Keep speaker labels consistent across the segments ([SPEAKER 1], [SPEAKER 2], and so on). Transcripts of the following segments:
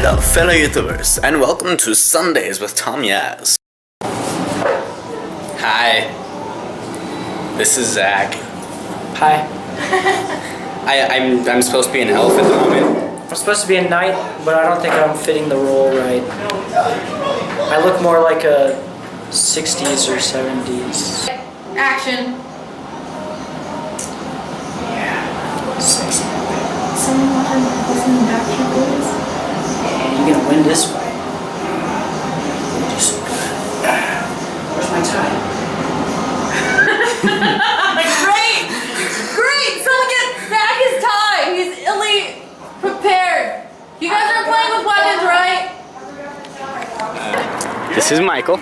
[SPEAKER 1] up, fellow YouTubers, and welcome to Sundays with Tomyeaz. Hi, this is Zach.
[SPEAKER 2] Hi.
[SPEAKER 1] I'm supposed to be an elf at the moment.
[SPEAKER 2] I'm supposed to be a knight, but I don't think I'm fitting the role right. I look more like a 60s or 70s.
[SPEAKER 3] Action.
[SPEAKER 2] Yeah, sexy.
[SPEAKER 3] Someone watching listen to Backstreet Boys?
[SPEAKER 2] Yeah, you're gonna win this fight. You're just so good. Where's my tie?
[SPEAKER 3] Great! Great! Someone get back his tie! He's illy prepared. You guys are playing with weapons, right?
[SPEAKER 1] This is Michael.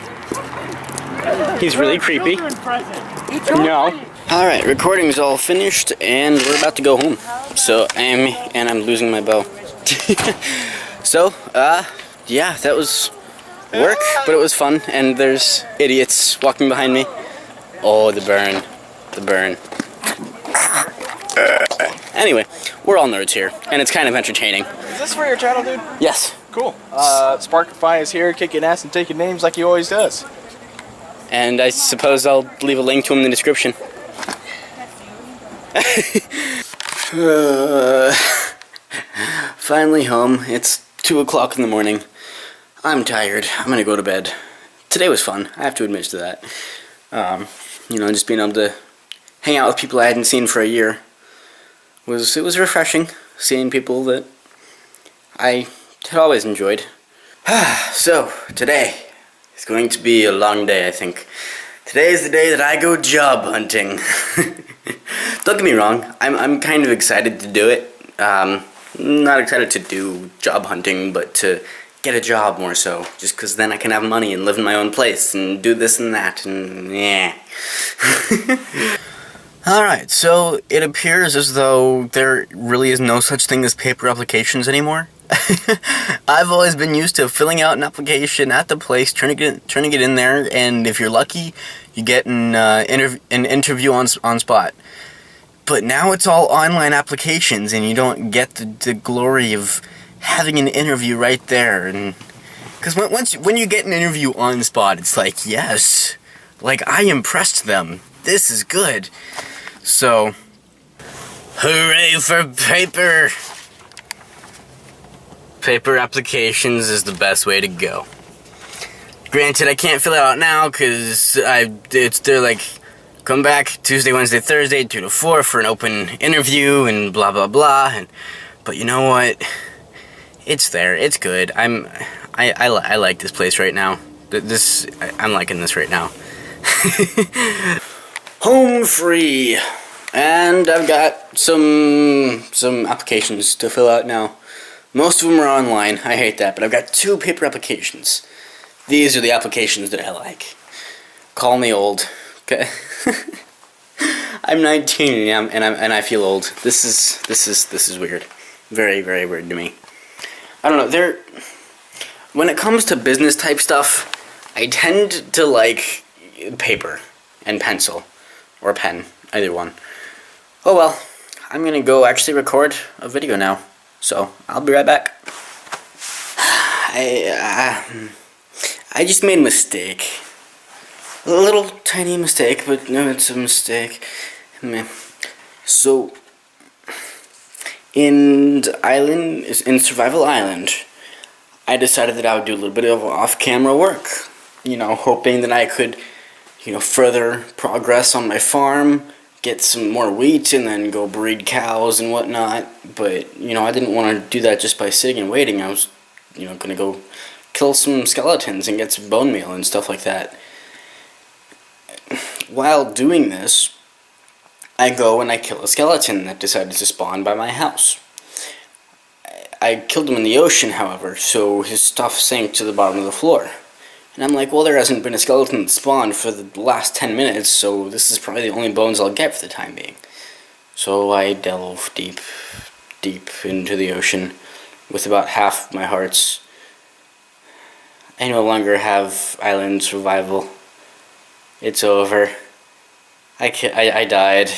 [SPEAKER 1] He's really creepy. No. Alright, recording's all finished and we're about to go home. So, I'm losing my bow. So, yeah, that was work, but it was fun, and there's idiots walking behind me. Oh, the burn. The burn. Anyway, we're all nerds here, and it's kind of entertaining.
[SPEAKER 4] Is this for your channel, dude?
[SPEAKER 1] Yes.
[SPEAKER 4] Cool. Sparkify is here, kicking ass and taking names like he always does.
[SPEAKER 1] And I suppose I'll leave a link to him in the description. Finally home. It's 2 o'clock in the morning. I'm tired. I'm gonna go to bed. Today was fun. I have to admit to that. You know, just being able to hang out with people I hadn't seen for a year was refreshing. Seeing people that I had always enjoyed. So today is going to be a long day, I think. Today is the day that I go job hunting. Don't get me wrong, I'm kind of excited to do it. Not excited to do job hunting, but to get a job more so. Just because then I can have money and live in my own place and do this and that and yeah. Alright, so it appears as though there really is no such thing as paper applications anymore. I've always been used to filling out an application at the place, turning it in there, and if you're lucky, you get an interview on spot. But now it's all online applications, and you don't get the glory of having an interview right there. And because when you get an interview on spot, it's like, yes, like I impressed them. This is good. So, hooray for paper! Paper applications is the best way to go. Granted, I can't fill it out now because they're like, come back Tuesday, Wednesday, Thursday, 2 to 4 for an open interview and blah blah blah. But you know what? It's there. It's good. I like this place right now. I'm liking this right now. Home free, and I've got some applications to fill out now. Most of them are online. I hate that, but I've got 2 paper applications. These are the applications that I like. Call me old, okay? I'm 19 and I feel old. This is weird. Very, very weird to me. I don't know. When it comes to business type stuff, I tend to like paper and pencil or pen, either one. Oh well, I'm gonna go actually record a video now. So, I'll be right back. I just made a mistake. A little tiny mistake, but no, it's a mistake. So, in Survival Island, I decided that I would do a little bit of off-camera work. You know, hoping that I could, you know, further progress on my farm, get some more wheat, and then go breed cows and whatnot. But, you know, I didn't want to do that just by sitting and waiting. I was, you know, going to go kill some skeletons and get some bone meal and stuff like that. While doing this, I go and I kill a skeleton that decided to spawn by my house. I killed him in the ocean, however, so his stuff sank to the bottom of the floor. And I'm like, well, there hasn't been a skeleton that spawned for the last 10 minutes, so this is probably the only bones I'll get for the time being. So I delve deep, deep into the ocean with about half my hearts. I no longer have island survival. It's over. I died.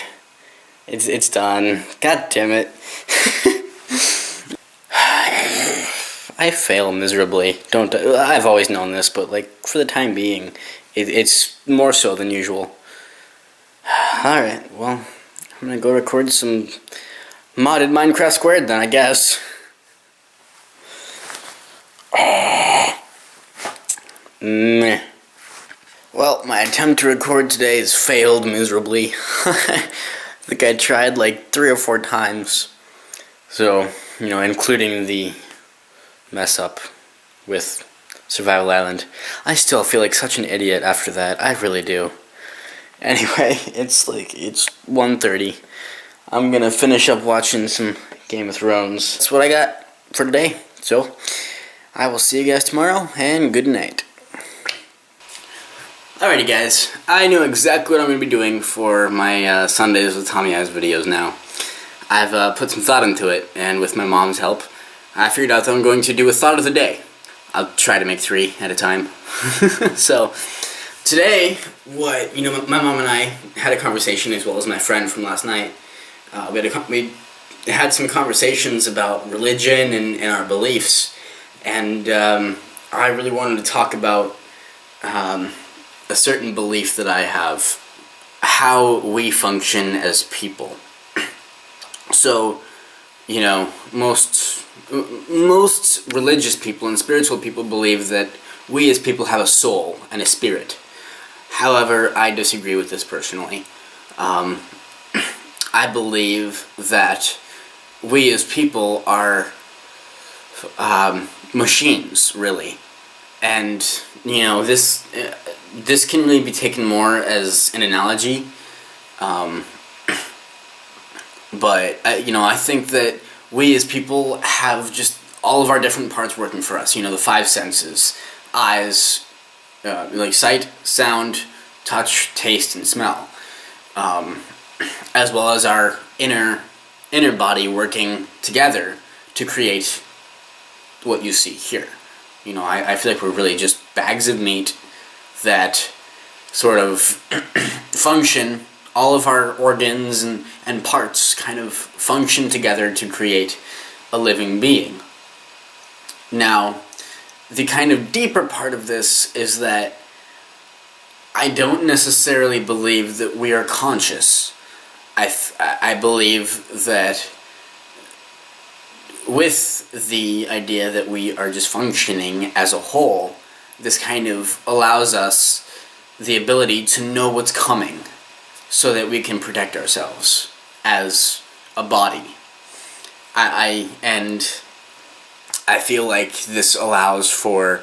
[SPEAKER 1] It's done. God damn it. I fail miserably. Don't I've always known this, but like for the time being, it's more so than usual. All right, well, I'm gonna go record some modded Minecraft Squared then, I guess. Meh. Well, my attempt to record today has failed miserably. I think I tried like 3 or 4 times. So, including the mess up with Survival Island. I still feel like such an idiot after that. I really do. Anyway, it's 1:30. I'm gonna finish up watching some Game of Thrones. That's what I got for today. So, I will see you guys tomorrow, and good night. Alrighty guys, I know exactly what I'm going to be doing for my Sundays with Tomyeaz videos now. I've put some thought into it, and with my mom's help, I figured out that I'm going to do a thought of the day. I'll try to make 3 at a time. So, today, my mom and I had a conversation, as well as my friend from last night. We had some conversations about religion and our beliefs, and I really wanted to talk about a certain belief that I have, how we function as people. So, most religious people and spiritual people believe that we as people have a soul and a spirit. However, I disagree with this personally. I believe that we as people are machines, really. And, this can really be taken more as an analogy, but I think that we as people have just all of our different parts working for us. The 5 senses: eyes, like sight, sound, touch, taste, and smell, as well as our inner body working together to create what you see here. I feel like we're really just bags of meat that sort of function, all of our organs and parts kind of function together to create a living being. Now, the kind of deeper part of this is that I don't necessarily believe that we are conscious. I believe that with the idea that we are just functioning as a whole, this kind of allows us the ability to know what's coming so that we can protect ourselves as a body. I feel like this allows for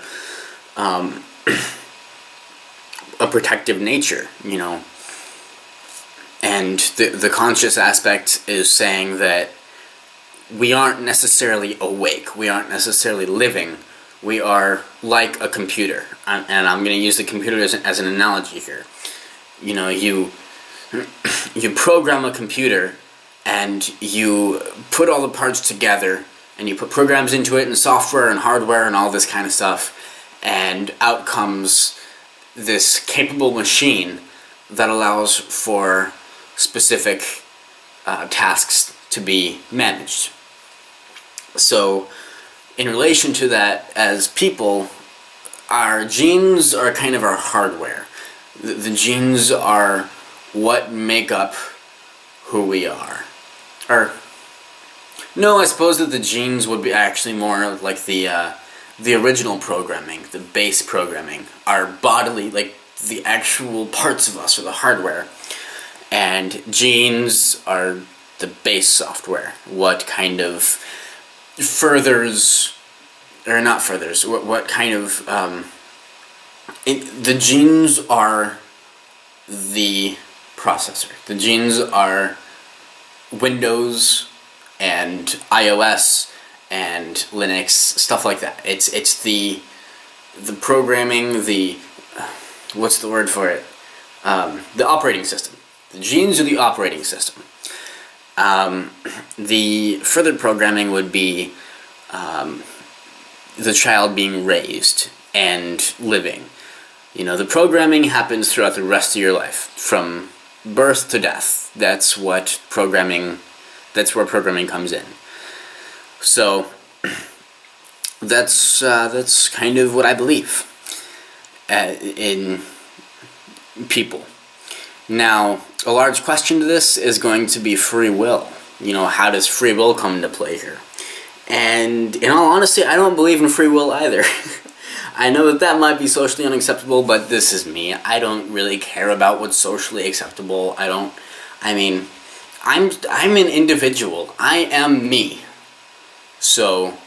[SPEAKER 1] a protective nature, and the conscious aspect is saying that we aren't necessarily awake, we aren't necessarily living, we are like a computer. And I'm going to use the computer as an analogy here. You program a computer, and you put all the parts together, and you put programs into it, and software and hardware and all this kind of stuff, and out comes this capable machine that allows for specific tasks to be managed. So, in relation to that, as people, our genes are kind of our hardware. The genes are what make up who we are. No, I suppose that the genes would be actually more like the original programming, the base programming, our bodily, like the actual parts of us, or the hardware. And genes are the base software, what kind of what kind of, the genes are the processor. The genes are Windows and iOS and Linux, stuff like that. It's the programming, what's the word for it? The operating system. The genes are the operating system. The further programming would be the child being raised and living. The programming happens throughout the rest of your life, from birth to death. That's where programming comes in. So, that's kind of what I believe in people. Now, a large question to this is going to be free will. You know, how does free will come into play here? And in all honesty, I don't believe in free will either. I know that might be socially unacceptable, but this is me. I don't really care about what's socially acceptable. I'm an individual. I am me. So,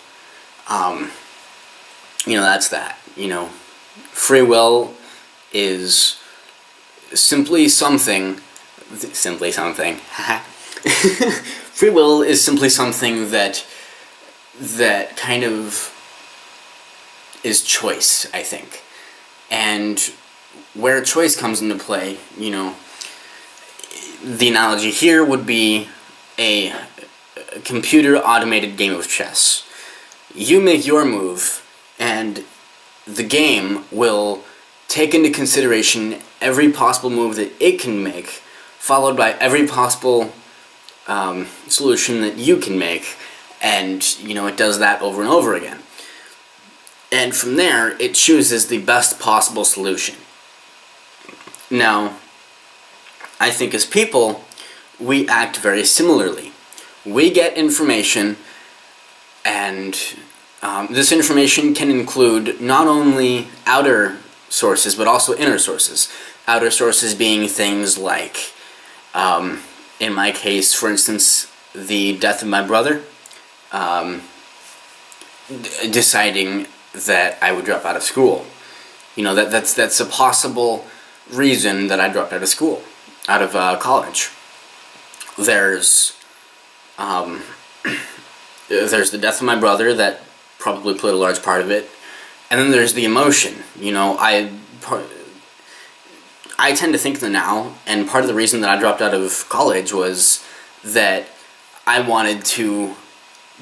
[SPEAKER 1] that's that. Free will is simply something. Free will is simply something that kind of is choice, I think. And where choice comes into play, the analogy here would be a computer automated game of chess. You make your move, and the game will take into consideration every possible move that it can make, followed by every possible solution that you can make, and it does that over and over again. And from there, it chooses the best possible solution. Now, I think as people, we act very similarly. We get information, and this information can include not only outer sources, but also inner sources. Outer sources being things like, in my case, for instance, the death of my brother, deciding that I would drop out of school. That's a possible reason that I dropped out of school, out of college. There's the death of my brother that probably played a large part of it, and then there's the emotion. I tend to think that now, and part of the reason that I dropped out of college was that I wanted to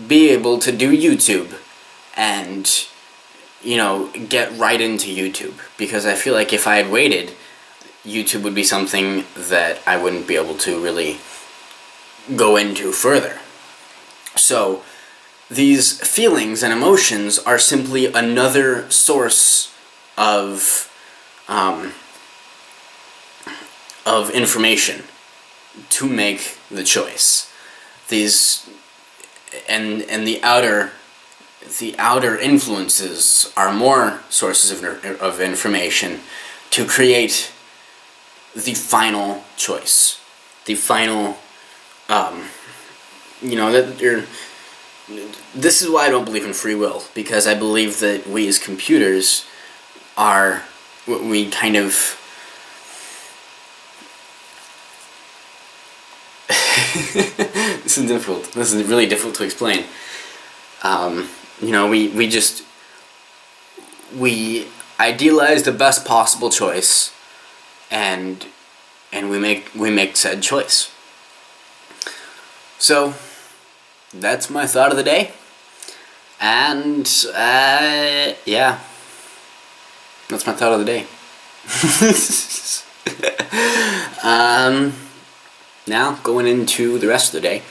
[SPEAKER 1] be able to do YouTube and get right into YouTube, because I feel like if I had waited, YouTube would be something that I wouldn't be able to really go into further. So these feelings and emotions are simply another source of information to make the choice. These and the outer influences are more sources of information to create the final choice. The final, this is why I don't believe in free will, because I believe that we as computers we kind of this is difficult. This is really difficult to explain. We idealize the best possible choice, and we make said choice. So that's my thought of the day, and yeah, that's my thought of the day. Now going into the rest of the day,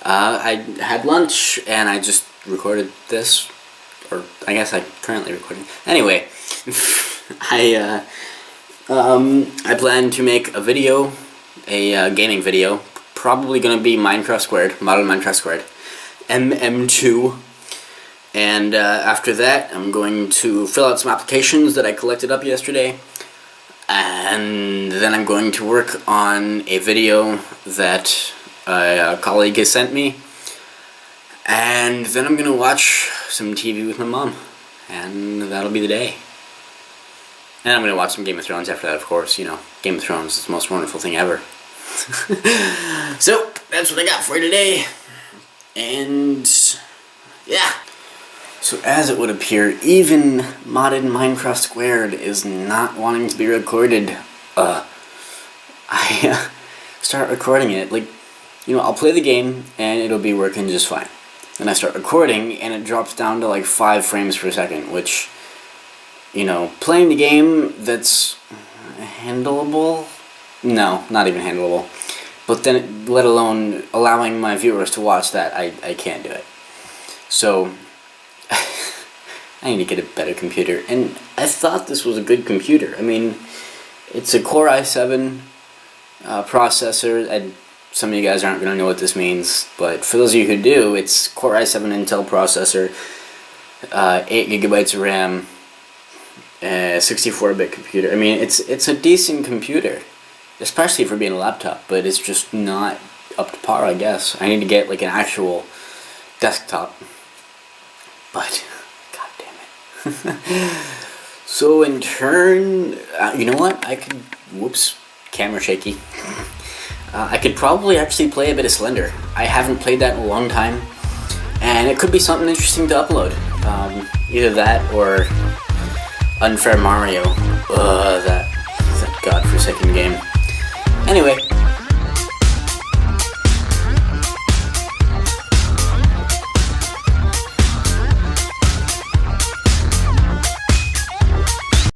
[SPEAKER 1] I had lunch and I just recorded this, or I guess I'm currently recording. Anyway, I plan to make a video, a gaming video, probably gonna be Minecraft Squared, Modern Minecraft Squared, MM2, and after that I'm going to fill out some applications that I collected up yesterday, and then I'm going to work on a video that a colleague has sent me, and then I'm going to watch some TV with my mom, and that'll be the day. And I'm going to watch some Game of Thrones after that, of course. Game of Thrones is the most wonderful thing ever. So, that's what I got for you today, and yeah. So as it would appear, even modded Minecraft Squared is not wanting to be recorded. I start recording it, I'll play the game and it'll be working just fine. Then I start recording and it drops down to 5 frames per second, which, playing the game that's handleable? No, not even handleable. But then, let alone allowing my viewers to watch that, I can't do it. So, I need to get a better computer. And I thought this was a good computer. I mean, it's a Core i7 processor, and some of you guys aren't going to know what this means, but for those of you who do, it's Core i7 Intel processor, 8 gigabytes of RAM, 64-bit computer. I mean, it's a decent computer, especially for being a laptop, but it's just not up to par, I guess. I need to get like an actual desktop, but god damn it. So in turn, you know what? I could, whoops, camera shaky. I could probably actually play a bit of Slender. I haven't played that in a long time, and it could be something interesting to upload. Either that or Unfair Mario. That godforsaken game. Anyway,